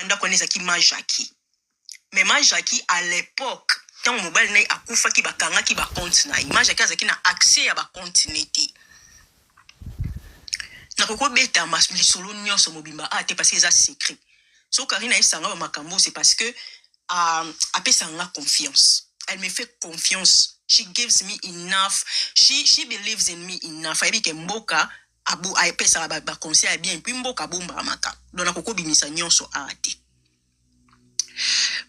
ndako wana ezaki majaki. Mais majaki à l'époque tant mobile na akufa ki bakanga ki ba compte na majaki azaki na accès à ba compte neti. Na koko beta mas lisolo nyonso mobimba te parce que ça secret. So Karina esanga ba makambo c'est parce que apesanga confiance. Elle me fait confiance. She gives me enough. She believes in me enough. Aibi ke mboka abu apesa ba conseil bien puis mboka bomba maka. Donc na koko bimisa nyonso ate.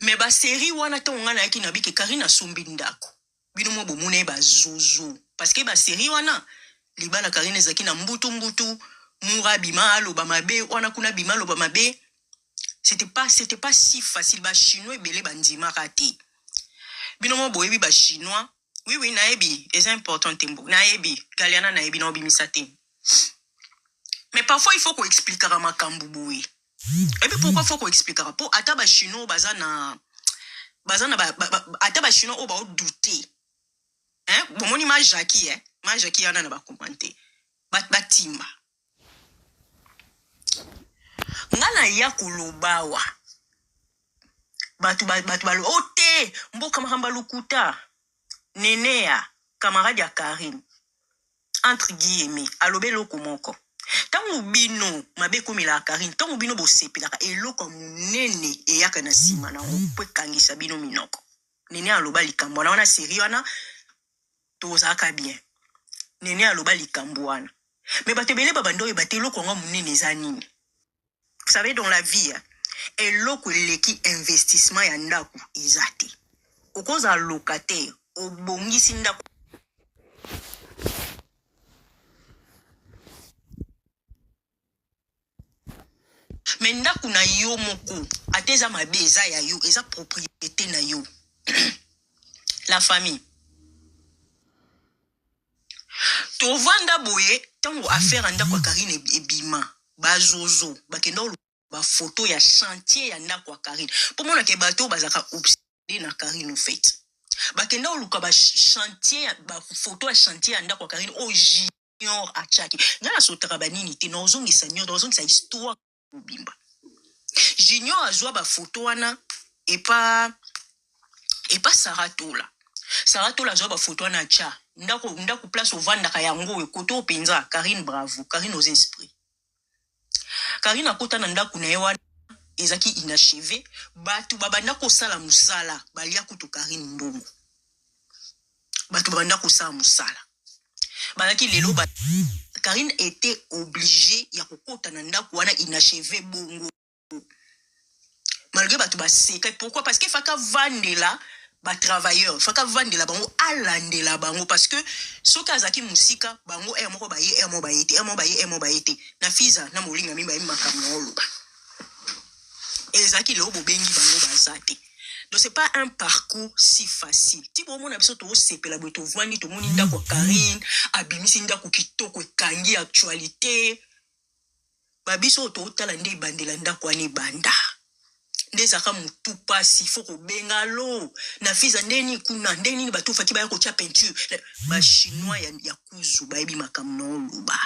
Mais ba série wana to ngana yaki na bike Karina sombi ndako. Bino mo bomune ba zozo parce que ba série wana libala Karina ezaki na mbutu mura bimalo ba mabe wana kuna bimalo ba mabe. C'était pas si facile ba chinois belé bandima raté. Bino mo boyebi ba chinois. Oui naebi, c'est important tembo. Naebi, galiana naebi na obimisa te. Mais parfois il faut qu'on explique à makambu boui. Et puis pourquoi faut qu'on explique à pour ataba chinois bazana ataba chinois o ba douter. Hein? Bon mon image Jackie yana na ba commenter. Batimba. Ngana ya kulubawa. Batu balo ote mboka mahamba lukuta. Nenea camarade ya Karine. Entre guillemets, alobelo komoko. Tango bino mabe komila Karine, tango bino bosepelaka eloko munene eyaka na sima na opwe kangisa bino minoko. Nene aloba likambo wana série wana tozaka bien. Nene aloba likambo wana. Mais batebele babando ebate eloko ngo munene za nini. Vous savez dans la vie, eloko leki investissement ya ndaku ezate. Okoza locataire, obongisi ndaku mais ndaku na yo moko ateza mabe eza ya yo eza propriété na yo. La famille to vanda boye tango affaire ndako Karine ebima bazozo bakenda ba photo ya chantier ya ndako Karine pour mona ke bato bazaka obsédé na Karine en fait bakenda oluka ba chantier ba photo ya chantier ya ndako Karine o junior achaki ngala sotaka banini te na ozongisa nyo ozongisa histoire bimba junior azwa ba photo wana et pas Saratola azwa ba photo wana cha ndako place au vanda ka yango ekoto penza Karine bravo Karine aux esprits Karine akota na ndako na yewa ezaki inachevé batu babanda ko sala musala balia kutu Karine mbongo batu babanda ko sala musala balaki lelo ba Karine était obligée ya kokota na ndako wana inachevé bongo malgré batu baseka. Pourquoi? Parce que faka vandela ba travailleurs faka vandela bango alandela bango parce que soka azaki musika bango moko bayete na fiza na molinga mimba makamna oloba ezaki lo bobengi bango bazate. Donc c'est pas un parcours si facile. Ti bomo na biso to sepela boto vwani to moni ndako Karine abimisi ndako kitoko ekangi actualité babiso to tala nde bandela ndako ani banda ndezaka mutu pasi foko bengalo na fiza ndeni kuna ndeni batufa kibaya ko tia peinture ba chinois ya kuzu baebi makamna oluba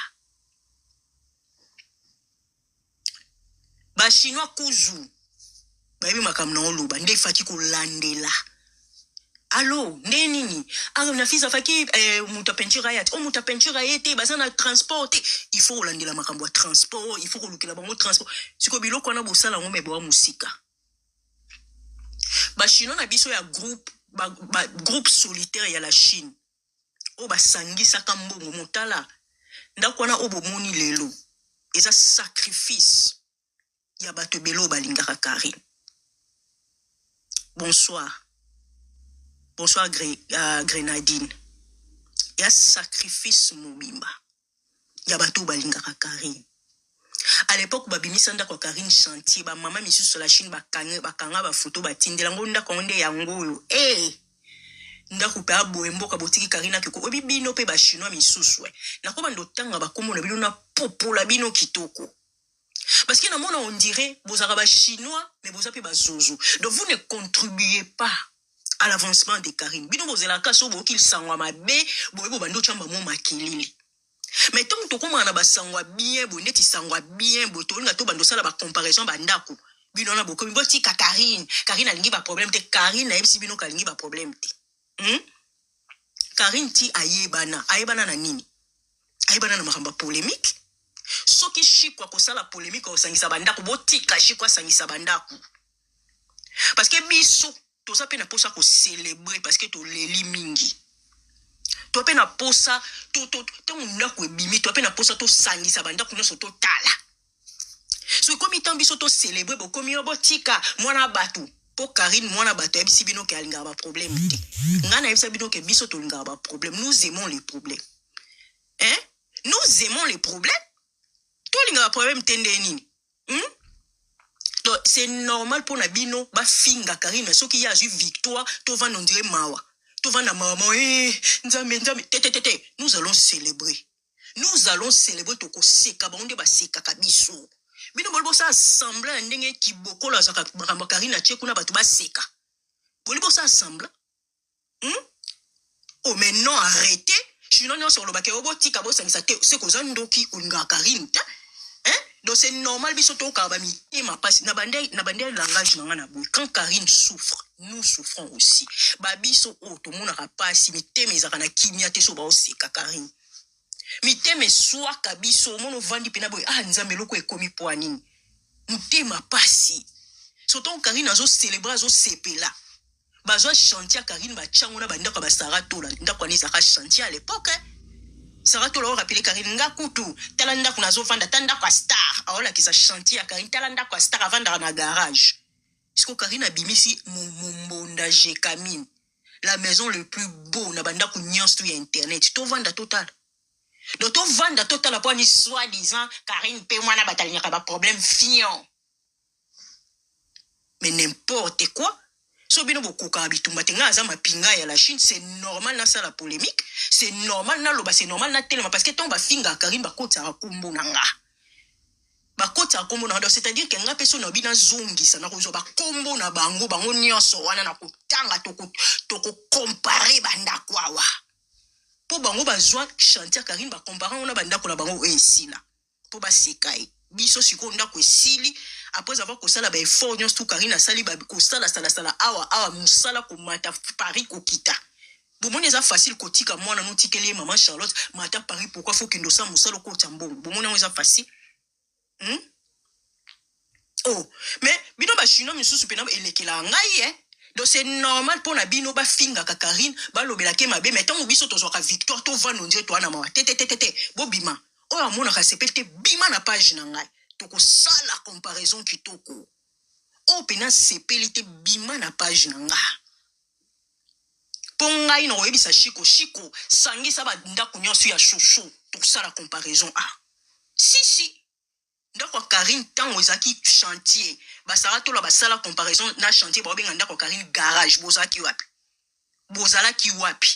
ba chinois kuzu baebi makamna oluba nde faki ko landela allo ndeni na fiza faki muta peinture ya muta peinture yete bazana transport il faut landela makambo ya transport il faut ko lukela bango transport siko biloko na bosala ngombe bo musika ba chino na biso ya groupe solitaire ya la Chine o basangisa kambongo motala ndako na obomoni lelo eza sacrifice ya bato belo balingaka Karine. Bonsoir Grenadine ya sacrifice mobimba ya bato balingaka Karine. À l'époque babimisa ndako Karine chantier ba mama misusu la Chine bakanga ba photo batindela ngo ndako onde yango yo ndako pe aboye mboka botiki Karine ke ko bino pe ba chinois misusu na ko bando tanga bakomo na bino na popola bino kitoko parce que na mona on dirait bozaka ba chinois mais boza pe ba zozo. Donc vous ne contribuez pas à l'avancement de Karine. Bino bozela kaso bo kil sangwa mabe bo bando chamba mo makilili. Mais tant que tu as bien, tu sangwa bien, tu as to bando sala ba comparaison ba ndako. Bino na bokomi botika Karine alingi ba problème te Karine na yebisi bino kalingi ba problème te. Karine ti ayebana na nini? Ayebana na makamba polémique. Soki chikwa kosala polémique osangisa bandako botika chikwa sangisa bandako. Parce que biso toza pe na posa ko célébrer parce que to leli mingi. To pe na posa to ndako ebimi to pe na posa to sangisa bandako nyonso to tala. So comme itan biso to célébrer bo komi botika mwana batu po Karine mwana batu ebisi bino ke alinga ba problème te. Ngana ebisi bino ke biso to linga ba problème. Nous aimons les problèmes. Hein? Nous aimons les problèmes. To linga ba problème tende nini? Donc c'est normal pour Nabino ba finga Karine so qui a eu victoire to va non dire mawa. To va na maman nzambe tete nous allons célébrer. Nous allons célébrer to ko seka ba onde ba seka kabiso. Bino bolbo sa assembler ndenge ki bokola za ka Karine a kuna batu ba seka. Bolbo sa assembler. Oh mais non arrêtez. Je non sur le baké oboti ka bo sangisa te c'est koza ndoki unga Karine ta. Donc c'est normal biso to ka ba mi et ma passe na bande langage na ngana boy. Quand Karine souffre, nous souffrons aussi. Ba biso o to mona ka passe mi teme za kana kimia te so ba o seka Karine. Miteme soa kabiso mono vandi pena boy nzambe loko ekomi po anini mutema pasi soton Karine azo célébrer azo sepela bazo chantier Karine ba chango na banda ka ba Sarato la ndako ni zaka chantier à l'époque Sarato la rappeler Karine ngakutu talanda kuna zo vanda tanda kwa star aola kisa chantier Karine talanda kwa star avanda na garage isko Karine abimisi mumbonda je Kamine la maison le plus beau na banda ku nyonso ya internet to vanda total. Donc, on vend dans total la poigne soi-disant, Karine paie moi na bataille, il y a pas problème fion. Mais n'importe quoi. So bino boko kabitu matenga za mapinga ya la Chine, c'est normal na ça la polémique, c'est normal na loba, c'est normal na tellement parce que ton ba finga Karine ba kota rakumbo nanga. Ba kota rakumbo nanga, c'est-à-dire que nga peso na bina zongi ça na ko ba kombo na bango nyonso wana na kutanga toko comparer banda kwawa. Po bango bazwa chantier Karine ba comparer on a banda ko na bango esila po ba sekai biso siko ndako esili après avoir ko sala ba effort nyonso tout Karine asali ba ko sala awa musala ko mata Paris ko kita bomoni eza facile ko tika mwana no tikeli maman Charlotte mata Paris pourquoi faut kendo sa musala ko tambongo bomoni eza facile oh mais bino ba chino misusu pena elekela ngai donc c'est normal pour na bino ba finga ka Karine ba lobela ke mabe mais tant biso tozo ka victoire to va nonje to na mawa tete bobima o amona ka sepete bima na page na ngai to ko sala comparaison kitoko o pena sepelite bima na page na nga ponga ino oyebisa shiko sangisa ba ndako nyonso ya chouchou to sala comparaison si ndako Karine tango ezaki chantier Sarato la basala comparaison na chantier ba benga ndako Karine garage bozala ki wapi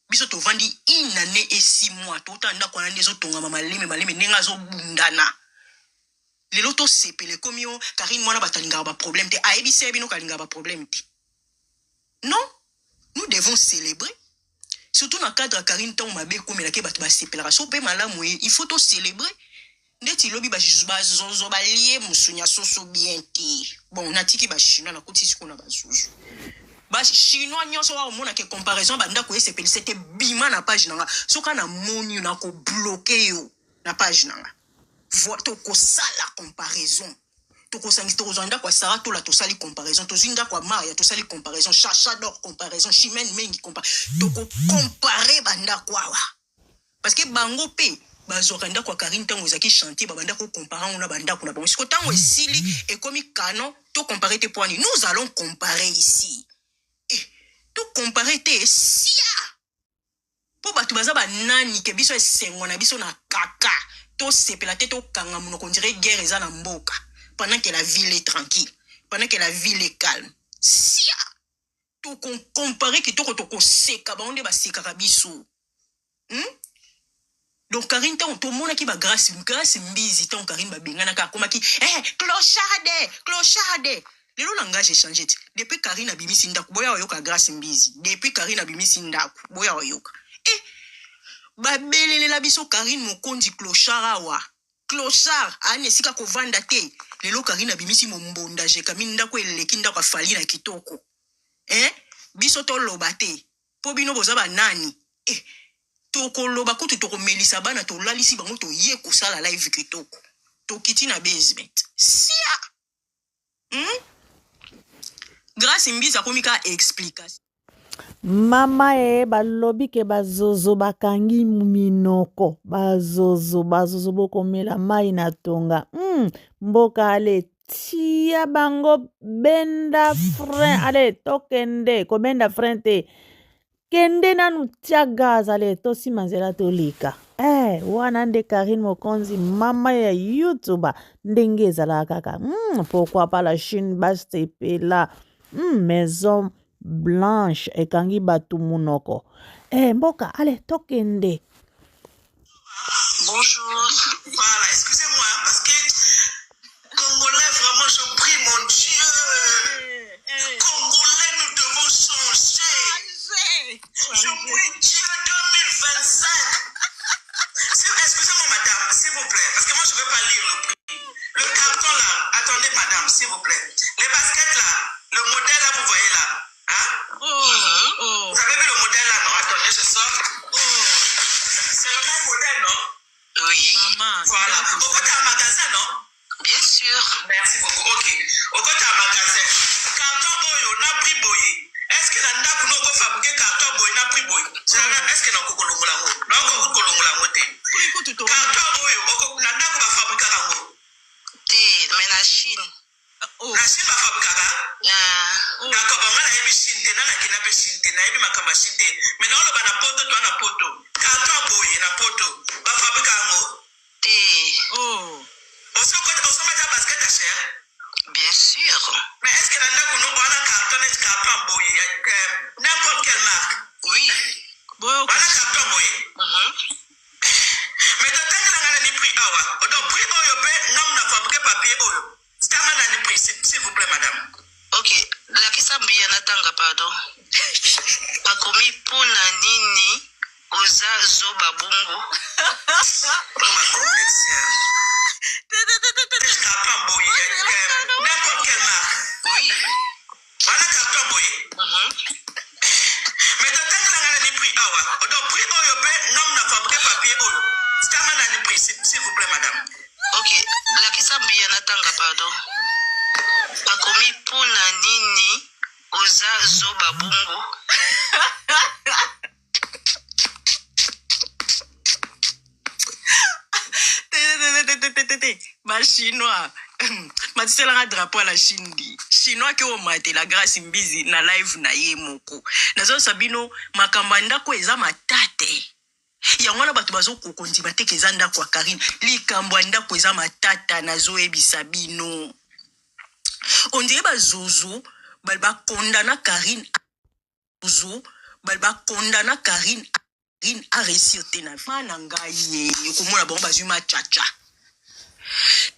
biso to vandi une année et 6 mois to tanda ko na ndezo tonga maleme nenga zo bundana lelo to sepele komio Karine mwana batalinga ba problème te aebise bino kalinga ba problème te non nous devons célébrer surtout dans cadre Karine tango mabe komela ke batu ba sepela so pe malamu il faut to célébrer ndeti lobi ba zozo ba lié musunya soso bien ti bon natiki ba chinois na koti siko na ba zozo ba chinois nyonso wa mona ke comparaison ba ndako esepeli c'était bima na page nanga soka na moni na ko bloquer yo na page nanga voit to ko sala comparaison to ko sangista ko zanda kwa Sarato la to sali comparaison to zinda kwa Maria to sali comparaison chacha d'or comparaison chimène mengi to ko comparer banda kwa wa parce que bango pe bazokanda kwa Karine tango ezaki chantier babanda ko comparer on a banda kuna bon siko tango esili et comme canon to comparer tes points nous allons comparer ici to comparer tes sia po batu baza ba nani ke biso esengo na biso na kaka to sepela te to kanga muno ko dirait guerre eza na mboka pendant que la ville est tranquille pendant que la ville est calme sia to comparer ki to ko seka ba onde ba seka ka biso donc Karine tant tout monde qui ba grâce mbizi tant Karine ba bengana ka koma ki clochade le langage changé depuis Karine abimisi ndaku boya oyoka grâce mbizi depuis Karine abimisi ndaku boya oyoka ba belele la biso Karine mokondi clochard awa clochard ane sika ko vanda te lelo Karine bimisi mombonda je kaminda ko eleki ndako afali na kitoko. Biso to loba te. Po bino boza ba nani? Toko loba kutu toko melisa bana to lalisi bango to ye kosala live kitoko. To kiti na basement. Sia. Grâce mbiza komika explication. Mama balobi ke bazozo bakangi minoko bazozo bokomela mai na tonga mboka ale tia bango benda frein ale tokende ko benda frein te kende nanu tia gaz ale tosima nzela tolika wana nde Karine Mokonzi mama ya YouTube ndenge ezalaka kaka pourquoi pas la Chine basepela maison Blanche ekangi batu munoko. Mboka, allez, tokende. Bonjour. Voilà, excusez-moi, parce que Congolais, vraiment, je prie, mon Dieu. Congolais, nous devons changer. Je prie Dieu 2025. Excusez-moi, madame, s'il vous plaît, parce que moi, je ne veux pas lire le prix. Le carton là, attendez, madame, s'il vous plaît. Les baskets là, le modèle là, vous voyez là. Vous avez vu le modèle là, non? Attendez, je sors. C'est le même modèle, non? Oui. Maman, voilà. Au côté un magasin, non? Bien sûr. Merci beaucoup. Ok. Au côté un magasin. Carton Oyo, n'a pris boye. Est-ce que l'on a fabriqué carton boye, n'a pris boye? Est-ce que l'on a colombolango? Non, on colombolango. Carton Oyo, l'on a fabriqué carton. Mais la Chine. La Chine va fabriquer carton. D'accord, on a eu Chine, on a eu Chine, on a eu ma Chine. Mais non, on a poto, toi, on a poto. Carton boye, na poto. Va fabriquer carton. On se met à basket à cher? Bien sûr. Mais est-ce que nous avons un carton boye? N'importe quelle marque? Oui. On a carton boye. Mais dans le temps, on a prix awa. Donc, prix oyo, on a fabriqué papier oyo. C'est un prix, s'il vous plaît, madame. Ok. La kisa mbiya natanga, pardon. Bakomi pona nini oza zoba bungo. N'importe quelle marque. Oui. Voilà carton boye. Mais dans le temps, on a prix awa. Donc, prix oyo, on a fabriqué papier oyo. C'est un prix, s'il vous plaît, madame. Ok. La kisa mbiya natanga, pardon. Bakomi pona nini oza zoba bungo. Ma chinois matisela nga drapeau à la Chine di chinois ke o mate la Grâce Mbizi na live na ye moko nazo sabino makamba ndako eza matate ya ngwana batu bazo kokonzi bateke eza ndako ya Karine likambo ndako eza matata nazo ebisa bino on dirait bazuzu balba condamna Karine zuzu balba condamna Karine a réussir tena mana ngai komona bon bazuma chacha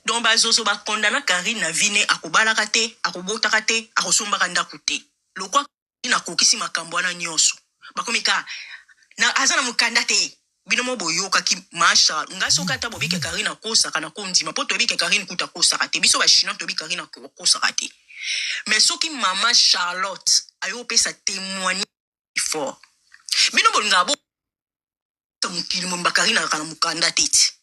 donc bazozo ba condamna Karine na vine akobalaka te akobotaka te akosombaka ndako te lokwa ina kokisi makambo na nyonso bakomika na azana mukanda te bino mo boyoka ki masha ngaso kata bobike Karine akosa kana kondima poto bike Karine kuta kosa te biso ba chinois to bike Karine akosa te mais soki mama Charlotte ayo pesa témoigner fort bino bolinga bo mukili mo Karine kana mukanda tete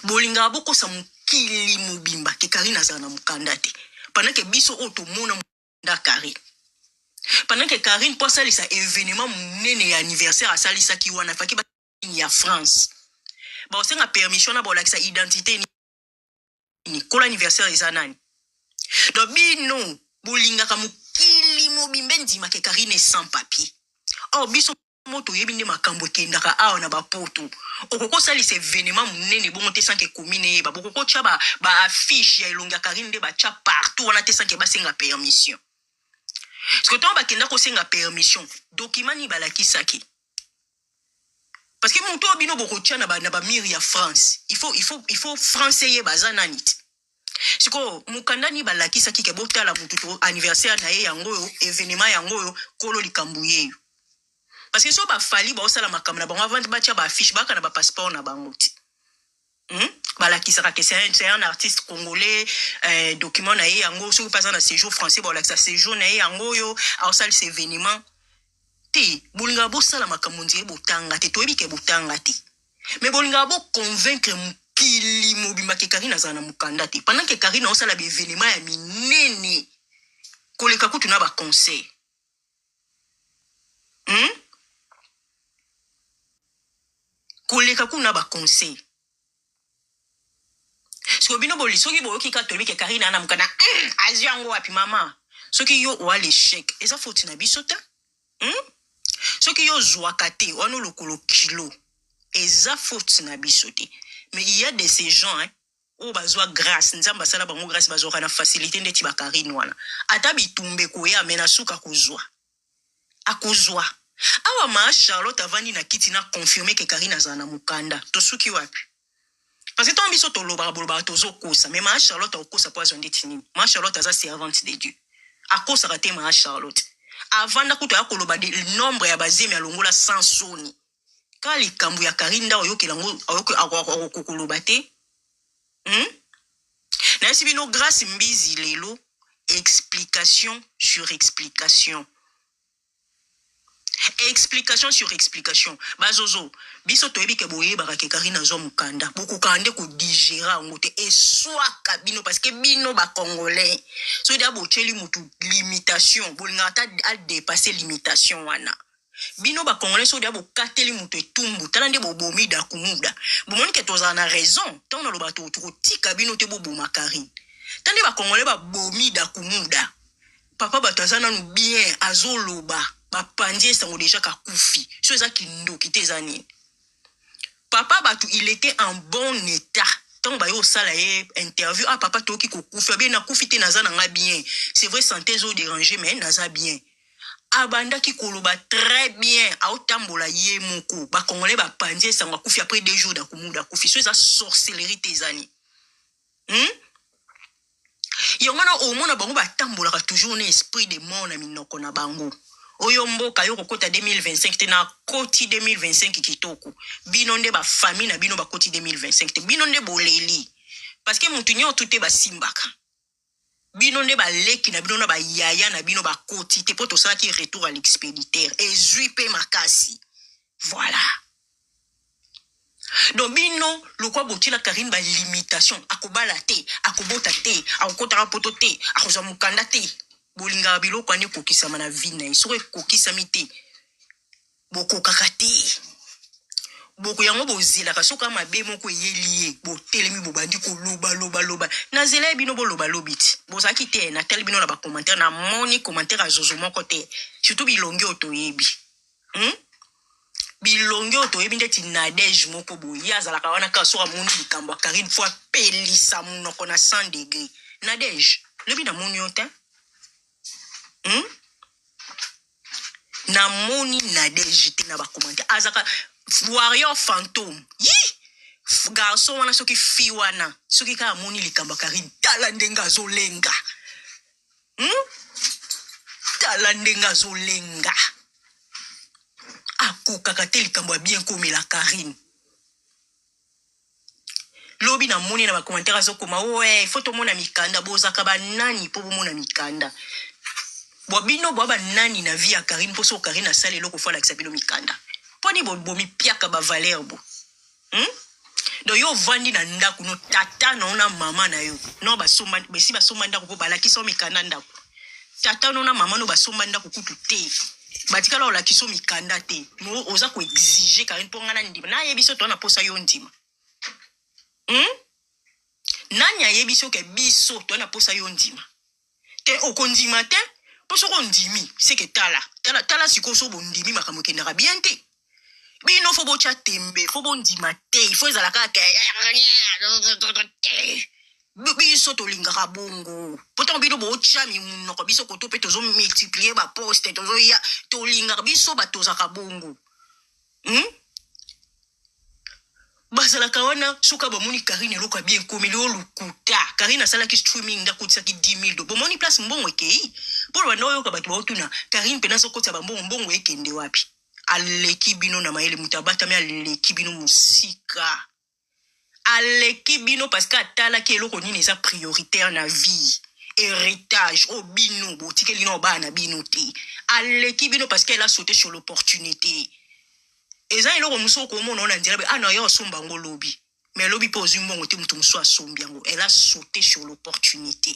bolinga boko sa mukili mubimba ke Karine azana mukanda te pendant que biso otomona mukanda Karine pendant que Karine pour ça les événement munene anniversaire à salisa ki wana faki ba ya France ba osenga permission na bola sa identité ni ko l'anniversaire ezanani donc bino bolinga ka mukili mubimba ndima ke Karine sans papier biso moto yebinde makambo kendaka awa na bapoto okoko sali ce événement munene bongo te sanke commune ba boko cha ba affiche ya ilonga Karine de ba cha partout on a te sanke ba senga permission parce que tant ba kenda ko senga permission document ni balakisaki parce que mon to bino boko cha na ba miri ya France il faut français ye bazana nit siko mukanda ni balakisaki ke botala mututo anniversaire na ye yango événement yango kolo likambu yeyo. Parce que si on va falloir ba osala makamna bango avant ba tia ba affiche ba kana ba passeport na bango ti balakisaka que c'est un artiste congolais, document na ye yango soki pas na séjour français balakisa séjour na ye yango yo aosali ces événements te bolinga bosala makambo nzire botanga te toyebi ke botanga te mais bolinga bo convaincre mokili mobimba ke Karine azala na mokanda te pendant que Karine aosala ba événement ya minene koleka kutu na ba conseil koleka kutu na ba conseil. So bino boli soki boyoki ka tolobi ke Karine ana mukana aziango wapi mama soki yo wa l'échec eza faute na biso ta soki yo zwaka te ono lokolo kilo eza faute na biso te mais il y a de ces gens o bazwa grâce nzamba sala bango grâce bazwa na facilité ndeti ba Karine wana ata bitumbe ko ya mena suka kozwa akozwa awa ma Charlotte avani na kiti na confirmer ke Karine azana mukanda to suki wapi. Parce que tant biso to loba boloba tozo kosa mais ma Charlotte okosa poison ndetini ma Charlotte aza servante de Dieu akosa raté ma Charlotte avant na kuto ya koloba de nombre ya bazemi ya longola sans soni kali kambu ya Karinda oyokela ngo akokoloba te na sibino grâce mbizi lelo explication sur explication explication sur explication bazozo biso toyebi ke boye barake Karine zo mukanda boko kande ko digérer ngote et soit kabino parce que bino ba congolais so dia bocheli mutu limitation bolinga ta a dépasser limitation wana bino ba congolais so dia bokateli mutu etumbu talande bobomi da kumuda bomoni ke toza na raison tant na lobato to tika bino te boboma Karine tande ba congolais ba bomi da kumuda papa batazana nu bien azoloba ba pandie sango déjà ka kufi so eza kindo kitezani papa batu il était en bon état tant ba yo sala ye interview papa toki ko kufi bien na kufi te nazana nga bien c'est vrai santé zo déranger mais naza bien abanda ki koloba très bien aotambola ye moko ba congolais ba pandie sango kufi après 2 jours da kumuda kufi so eza sorcellerie tezani yongana au mona bango ba tambola ka toujours un esprit de mort na minoko na bango oyo mboka yo kokota 2025 te na koti 2025 kitoko bino nde ba famille na bino ba koti 2025 te bino nde boleli parce que mutu nyo tout te ba simbaka bino nde ba leki na bino na ba yaya na bino ba koti te poto ça qui retour à l'expéditeur et zuipe makasi voilà donc bino lokwa botila Karine ba limitation akobala te akobota te akokota poto te akoza mukanda te bolinga biloko ane kokisama na vie na iso kokisami te boko kakate boko yango bozela kasoka mabe moko yeliye botelemi bobandi ko loba na zela bino boloba lobiti bozaki te na tel bino na ba commentaire na moni commentaire a zozo moko te surtout bilongi otoyebi bilongi otoyebi ndeti Nadège moko boye azala ka wana kasoka moni likambo Karine fois pelisa munoko na 100 degrés Nadège lebi na moni otin na moni Nadège te na ba commentaire azaka warrior fantôme garçon wana soki fi wana soki ka moni likamba Karine tala ndenga zolenga tala ndenga zolenga akokaka te likambo bien komela Karine lobi na moni na ba commentaire azokoma ouais faut to mona mikanda bozaka ba nani po mona mikanda bobino boba nani na vie ya Karine poso Karine asale loko fala kisabilo mikanda poni bomi piaka ba valeur bo do yo vandi na ndaku no tata na ona mama na yo no basomba besi basomba ndaku po balaki so mikanda ndaku tata no na mama no basomba ndaku kutu te batikala ola kiso mikanda te no oza ko exiger Karine po ngana ndima na yebiso to na posa yo ndima nani ayebiso ke biso to na posa yo ndima te okondima te poso ko ndimi c'est que tala sikoso bondimi makambo kendaka bien te bino fo bocha tembe fo bondima te il faut ezala ka biso to lingaka bongo pourtant bino bocha minoko biso ko to pe tozo multiplier ba poste tozo ya to lingaka biso batozaka bongo basala kawana suka bomoni Karine loka bien komeli olukuta Karine asala ki streaming ndakutisa ki 10,000 do bomoni place mbongo ekei pour wano yo ka batu baotuna Karine pena sokotsa mbongo ekende wapi aleki bino na maele mutabata me aleki bino musika aleki bino parce que atalaki eloko nini eza prioritaire na vie héritage o bino botikeli no bana bino te aleki bino parce qu'elle a sauté sur l'opportunité eza eloko muso komona na nzela ana yo somba ngo lobi mais lobi po zimbongo te mutu muso asombi yango elle a sauté sur l'opportunité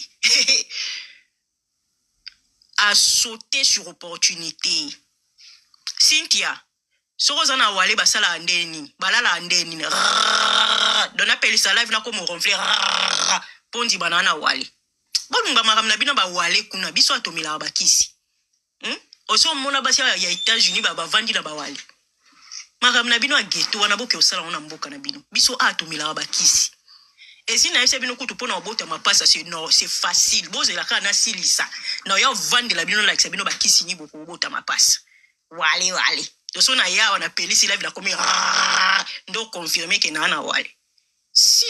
a sauté sur opportunité Cynthia soko zana wale basala andeni balala andeni dona pelisa live na ko mo ronfler pondi banana wale bolunga makamna bino ba wale kuna biso atomila bakisi oso mona basi ya États-Unis ba vandi na ba wale makamna bino a ghetto wana boke osala ona mboka na bino biso atomila bakisi esi na yese bino kutu pona obota mapasa c'est facile bozela kana silisa na yo vandi la bino like bino bakisi ni boko obota mapasa wale doso na ya wana pelisi live la komi ndo confirmer que na wale sia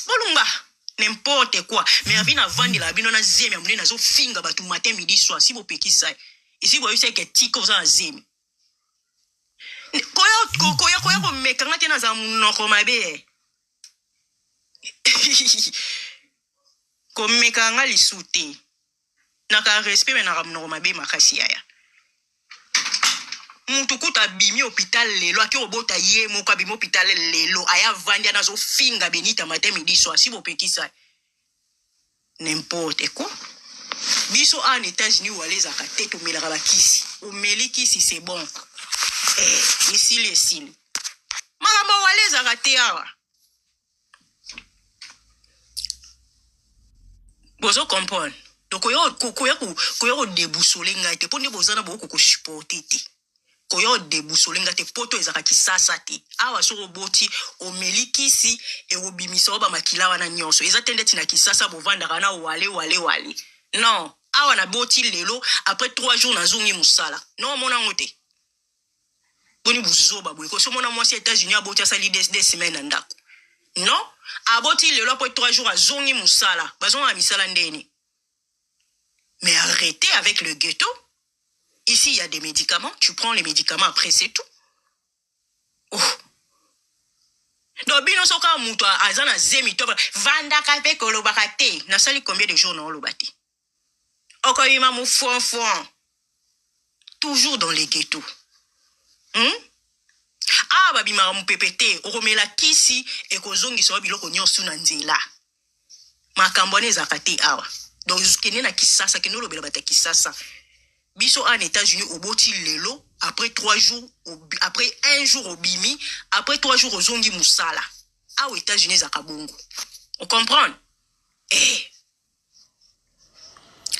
bolunga n'importe quoi mais avina vandi la bino na zemi amune na zo finga batu matin midi soir si bo pekisa ici bo yose que tiko za zemi koya ko mekanga tena za munoko mabe ko mekanga lisute na ka respect mais na munoko mabe makasi ya muntu kuta bimi hôpital lelo aki obota ye moko bimi hôpital lelo aya vandi na zo finga benita matin midi soir si bo pekisa n'importe quoi biso en États-Unis waleza ka teto melaka bakisi o melikisi c'est bon ici les signes maramba waleza ka te awa bozo comprendre donc koyo débousoler ngate poni bozana boko ko supporter te koyo débousolenga te poto ezaka kisasa te awa soko boti o melikisi e obimisa oba makila wana nyonso eza tendeti na kisasa bovanda kana wale non awa na boti lelo après 3 jours na zongi musala non mona ngote boni buzoba boy ko so mona mwasi États-Unis aboti asali des semaines ndako non aboti lelo après 3 jours a zongi musala bazonga misala ndeni mais arrêtez avec le ghetto. Ici, il y a des médicaments. Tu prends les médicaments, après, c'est tout. Oh. Donc, bino soka muto azana zemi to vanda kape ko lobakate. Na sali combien de jours non lobati? Oko yima mu fon. Toujours dans les ghettos. Ah babi ma mu pepete, oromela kisi e ko zongi so biloko nyonso na nzela. Makambone zakate awa. Donc, kene na kisasa, kene lobela bata kisasa. Biso en États-Unis au boti lelo après 3 jours après 1 jour au bimi après 3 jours au zongi musala aux États-Unis za kabongo on comprend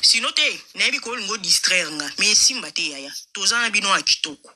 sinon te na bi ko ngo distraire nga mais simba te yaya tozana bino a kitoko